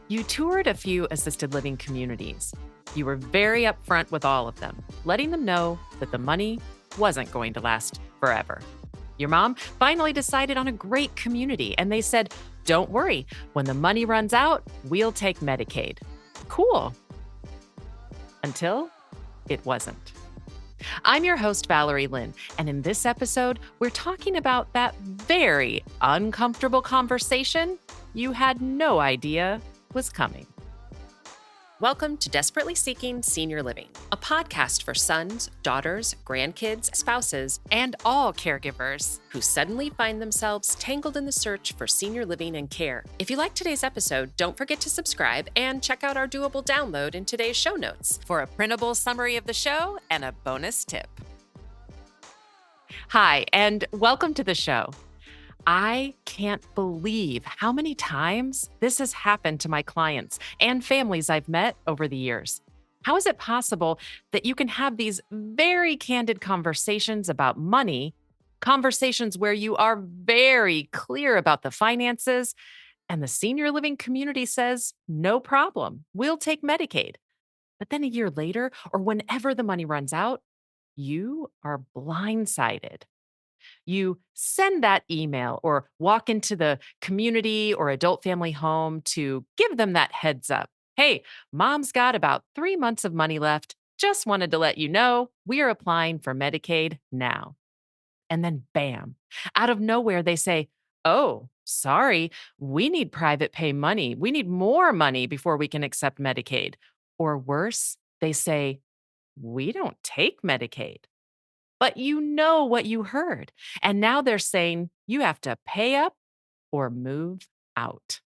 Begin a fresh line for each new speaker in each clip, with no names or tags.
You toured a few assisted living communities. You were very upfront with all of them, letting them know that the money wasn't going to last forever. Your mom finally decided on a great community, and they said, "Don't worry, when the money runs out, we'll take Medicaid." Cool. Until it wasn't. I'm your host, Valerie Lynn, and in this episode, we're talking about that very uncomfortable conversation you had no idea was coming. Welcome to Desperately Seeking Senior Living, a podcast for sons, daughters, grandkids, spouses, and all caregivers who suddenly find themselves tangled in the search for senior living and care. If you like today's episode, don't forget to subscribe and check out our doable download in today's show notes for a printable summary of the show and a bonus tip. Hi, and welcome to the show. I can't believe how many times this has happened to my clients and families I've met over the years. How is it possible that you can have these very candid conversations about money, conversations where you are very clear about the finances, and the senior living community says, "No problem, we'll take Medicaid." But then a year later, or whenever the money runs out, you are blindsided. You send that email or walk into the community or adult family home to give them that heads up. "Hey, mom's got about 3 months of money left. Just wanted to let you know we are applying for Medicaid now." And then bam, out of nowhere, they say, "Oh, sorry, we need private pay money. We need more money before we can accept Medicaid." Or worse, they say, "We don't take Medicaid." But you know what you heard. And now they're saying you have to pay up or move out.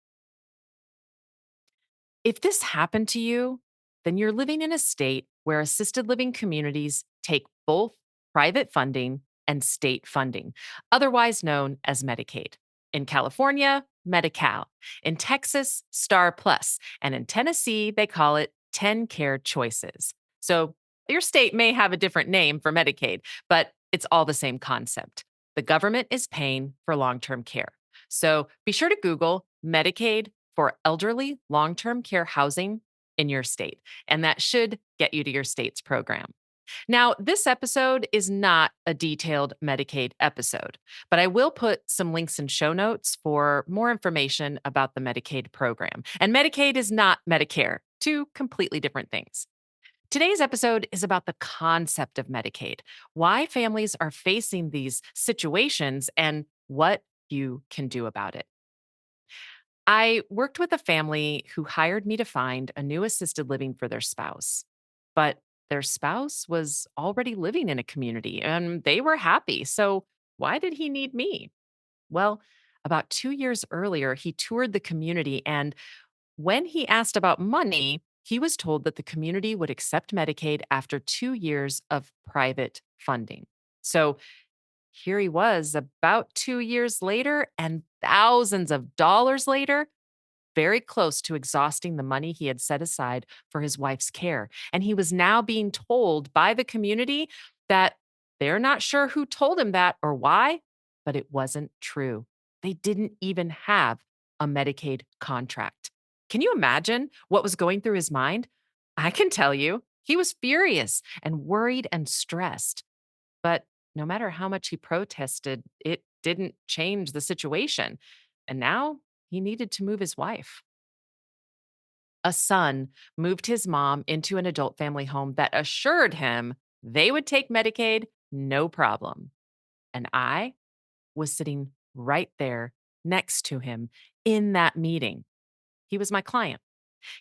If this happened to you, then you're living in a state where assisted living communities take both private funding and state funding, otherwise known as Medicaid. In California, Medi-Cal. In Texas, Star Plus. And in Tennessee, they call it 10 Care Choices. So your state may have a different name for Medicaid, but it's all the same concept. The government is paying for long term care. So be sure to Google Medicaid for elderly long term care housing in your state, and that should get you to your state's program. Now, this episode is not a detailed Medicaid episode, but I will put some links in show notes for more information about the Medicaid program. And Medicaid is not Medicare, two completely different things. Today's episode is about the concept of Medicaid, why families are facing these situations, and what you can do about it. I worked with a family who hired me to find a new assisted living for their spouse, but their spouse was already living in a community and they were happy. So why did he need me? Well, about 2 years earlier, he toured the community, and when he asked about money, he was told that the community would accept Medicaid after 2 years of private funding. So here he was about 2 years later and thousands of dollars later, very close to exhausting the money he had set aside for his wife's care. And he was now being told by the community that they're not sure who told him that or why, but it wasn't true. They didn't even have a Medicaid contract. Can you imagine what was going through his mind? I can tell you, he was furious and worried and stressed. But no matter how much he protested, it didn't change the situation. And now he needed to move his wife. A son moved his mom into an adult family home that assured him they would take Medicaid, no problem. And I was sitting right there next to him in that meeting. He was my client.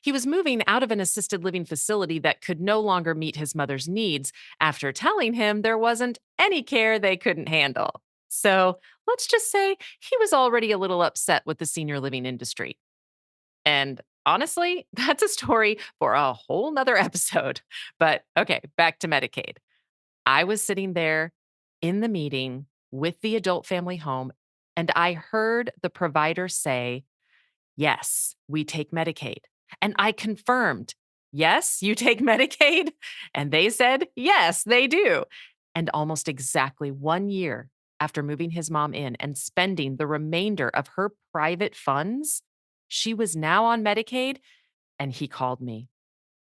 He was moving out of an assisted living facility that could no longer meet his mother's needs after telling him there wasn't any care they couldn't handle. So let's just say he was already a little upset with the senior living industry. And honestly, that's a story for a whole nother episode. But okay, back to Medicaid. I was sitting there in the meeting with the adult family home, and I heard the provider say, "Yes, we take Medicaid." And I confirmed, "Yes, you take Medicaid?" And they said, "Yes, they do." And almost exactly 1 year after moving his mom in and spending the remainder of her private funds, She was now on Medicaid, and he called me.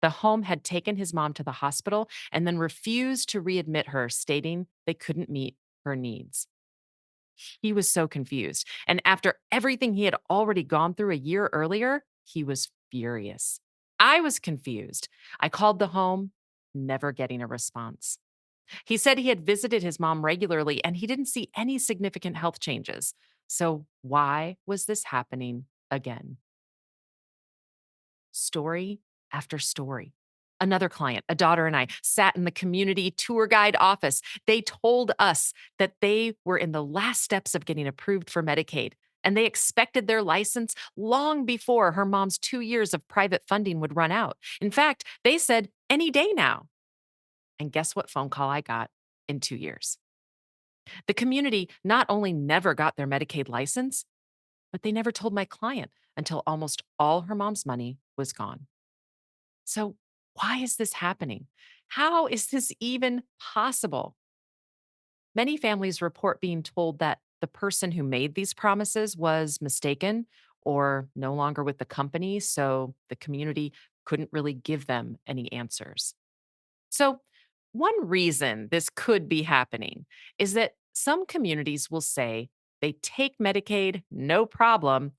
The home had taken his mom to the hospital and then refused to readmit her, stating they couldn't meet her needs. He was so confused. And after everything he had already gone through a year earlier, he was furious. I was confused. I called the home, never getting a response. He said he had visited his mom regularly and he didn't see any significant health changes. So, why was this happening again? Story after story. Another client, a daughter and I, sat in the community tour guide office. They told us that they were in the last steps of getting approved for Medicaid, and they expected their license long before her mom's 2 years of private funding would run out. In fact, they said any day now. And guess what phone call I got in 2 years? The community not only never got their Medicaid license, but they never told my client until almost all her mom's money was gone. So, why is this happening? How is this even possible? Many families report being told that the person who made these promises was mistaken or no longer with the company, so the community couldn't really give them any answers. So, one reason this could be happening is that some communities will say they take Medicaid, no problem,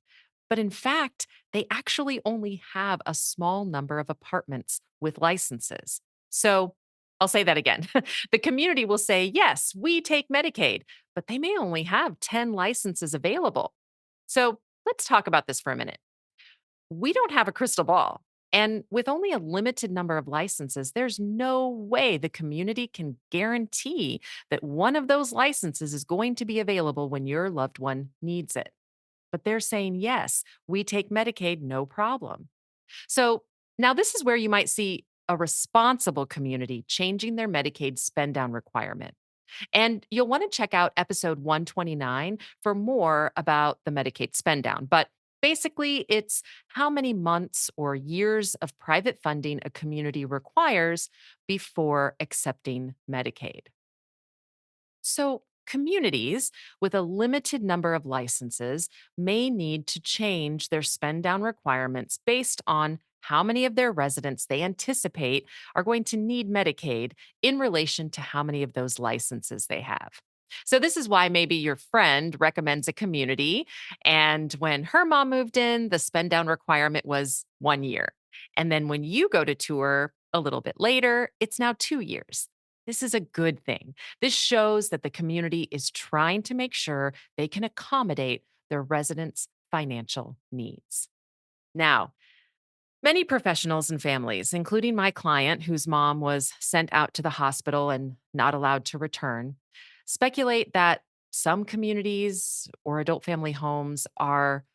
but in fact, they actually only have a small number of apartments with licenses. So, I'll say that again. The community will say, yes, we take Medicaid, but they may only have 10 licenses available. So, let's talk about this for a minute. We don't have a crystal ball. And with only a limited number of licenses, there's no way the community can guarantee that one of those licenses is going to be available when your loved one needs it. But they're saying, yes, we take Medicaid, no problem. So now this is where you might see a responsible community changing their Medicaid spend down requirement. And you'll want to check out episode 129 for more about the Medicaid spend down. But basically, it's how many months or years of private funding a community requires before accepting Medicaid. So, communities with a limited number of licenses may need to change their spend down requirements based on how many of their residents they anticipate are going to need Medicaid in relation to how many of those licenses they have. So, this is why maybe your friend recommends a community. And when her mom moved in, the spend down requirement was 1 year. And then when you go to tour a little bit later, it's now 2 years. This is a good thing. This shows that the community is trying to make sure they can accommodate their residents' financial needs. Now, many professionals and families, including my client whose mom was sent out to the hospital and not allowed to return, speculate that some communities or adult family homes are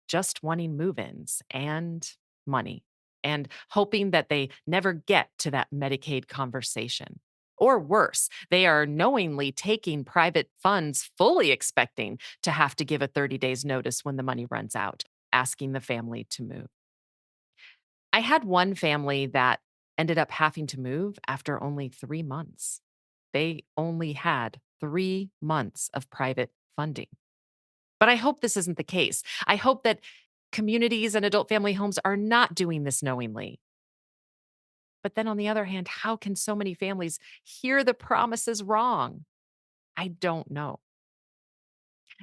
just wanting move ins and money and hoping that they never get to that Medicaid conversation. Or worse, they are knowingly taking private funds, fully expecting to have to give a 30 days notice when the money runs out, asking the family to move. I had one family that ended up having to move after only 3 months. They only had 3 months of private funding. But I hope this isn't the case. I hope that communities and adult family homes are not doing this knowingly. But then on the other hand, how can so many families hear the promises wrong? I don't know.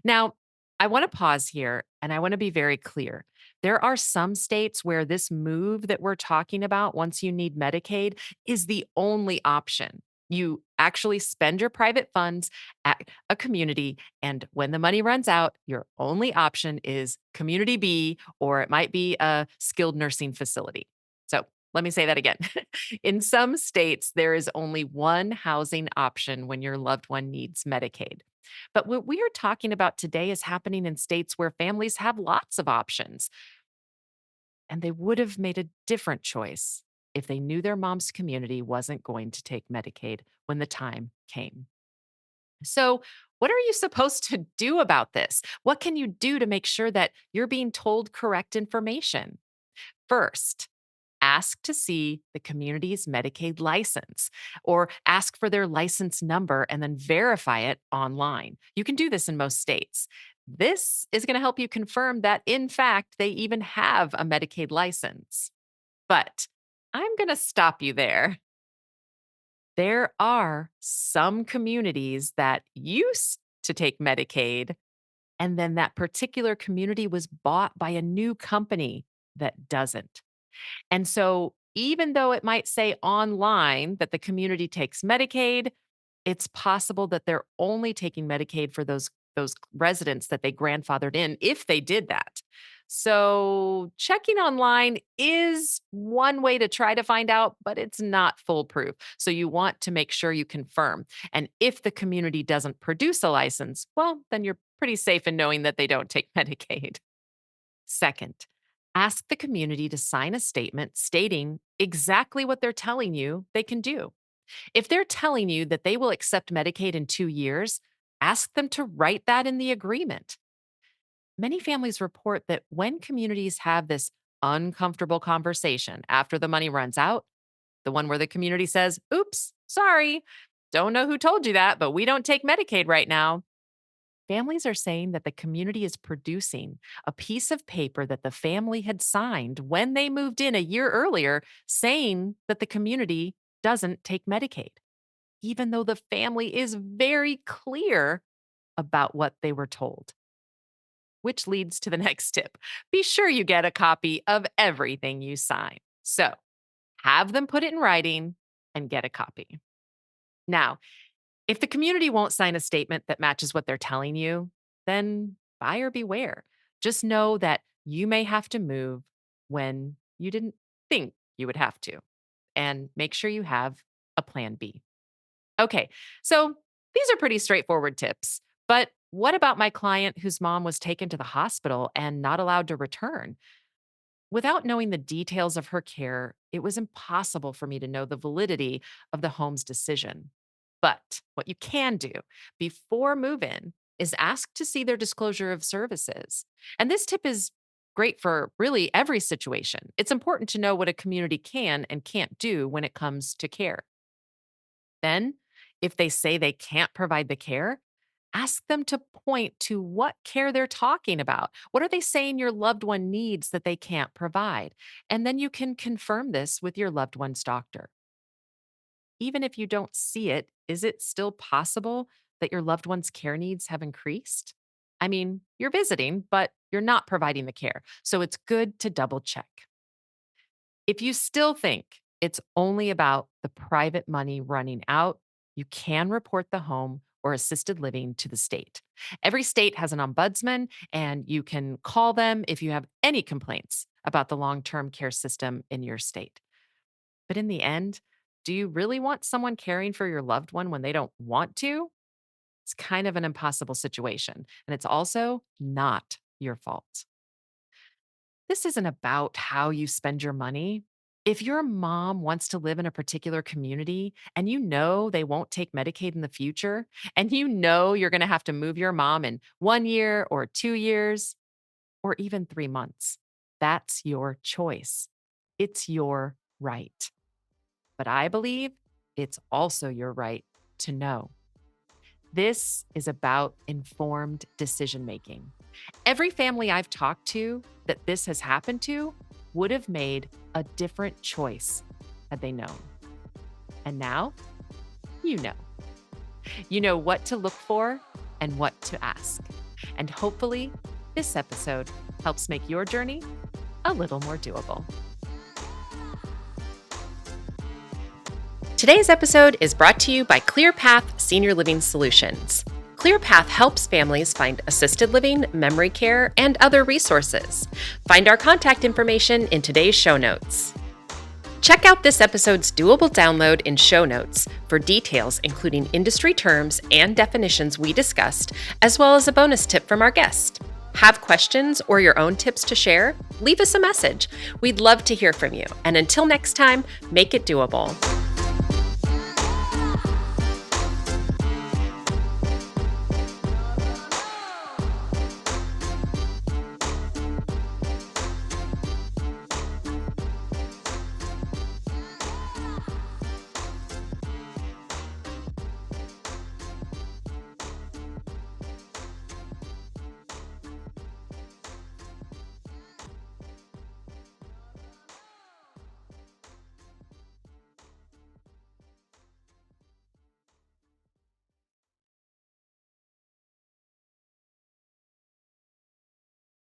Now, I want to pause here and I want to be very clear. There are some states where this move that we're talking about, once you need Medicaid, is the only option. You actually spend your private funds at a community, and when the money runs out, your only option is Community B, or it might be a skilled nursing facility. So let me say that again. In some states, there is only one housing option when your loved one needs Medicaid. But what we are talking about today is happening in states where families have lots of options, and they would have made a different choice if they knew their mom's community wasn't going to take Medicaid when the time came. So, what are you supposed to do about this? What can you do to make sure that you're being told correct information? First, ask to see the community's Medicaid license or ask for their license number and then verify it online. You can do this in most states. This is going to help you confirm that, in fact, they even have a Medicaid license. But I'm going to stop you there. There are some communities that used to take Medicaid, and then that particular community was bought by a new company that doesn't. And so, even though it might say online that the community takes Medicaid, it's possible that they're only taking Medicaid for those residents that they grandfathered in if they did that. So, checking online is one way to try to find out, but it's not foolproof. So, you want to make sure you confirm. And if the community doesn't produce a license, well, then you're pretty safe in knowing that they don't take Medicaid. Second, ask the community to sign a statement stating exactly what they're telling you they can do. If they're telling you that they will accept Medicaid in 2 years, ask them to write that in the agreement. Many families report that when communities have this uncomfortable conversation after the money runs out, the one where the community says, "Oops, sorry, don't know who told you that, but we don't take Medicaid right now." Families are saying that the community is producing a piece of paper that the family had signed when they moved in a year earlier, saying that the community doesn't take Medicaid, even though the family is very clear about what they were told. Which leads to the next tip. Be sure you get a copy of everything you sign. So have them put it in writing and get a copy. Now, if the community won't sign a statement that matches what they're telling you, then buyer beware. Just know that you may have to move when you didn't think you would have to, and make sure you have a plan B. Okay, so these are pretty straightforward tips. But what about my client whose mom was taken to the hospital and not allowed to return? Without knowing the details of her care, it was impossible for me to know the validity of the home's decision. But what you can do before move in is ask to see their disclosure of services. And this tip is great for really every situation. It's important to know what a community can and can't do when it comes to care. Then, if they say they can't provide the care, ask them to point to what care they're talking about. What are they saying your loved one needs that they can't provide? And then you can confirm this with your loved one's doctor. Even if you don't see it, is it still possible that your loved one's care needs have increased? I mean, you're visiting, but you're not providing the care. So it's good to double check. If you still think it's only about the private money running out, you can report the home or assisted living to the state. Every state has an ombudsman, and you can call them if you have any complaints about the long term care system in your state. But in the end, do you really want someone caring for your loved one when they don't want to? It's kind of an impossible situation, and it's also not your fault. This isn't about how you spend your money. If your mom wants to live in a particular community and you know they won't take Medicaid in the future, and you know you're going to have to move your mom in 1 year or 2 years or even 3 months, that's your choice. It's your right. But I believe it's also your right to know. This is about informed decision making. Every family I've talked to that this has happened to would have made a different choice had they known. And now you know. You know what to look for and what to ask. And hopefully, this episode helps make your journey a little more doable. Today's episode is brought to you by ClearPath Senior Living Solutions. ClearPath helps families find assisted living, memory care, and other resources. Find our contact information in today's show notes. Check out this episode's doable download in show notes for details, including industry terms and definitions we discussed, as well as a bonus tip from our guest. Have questions or your own tips to share? Leave us a message. We'd love to hear from you. And until next time, make it doable.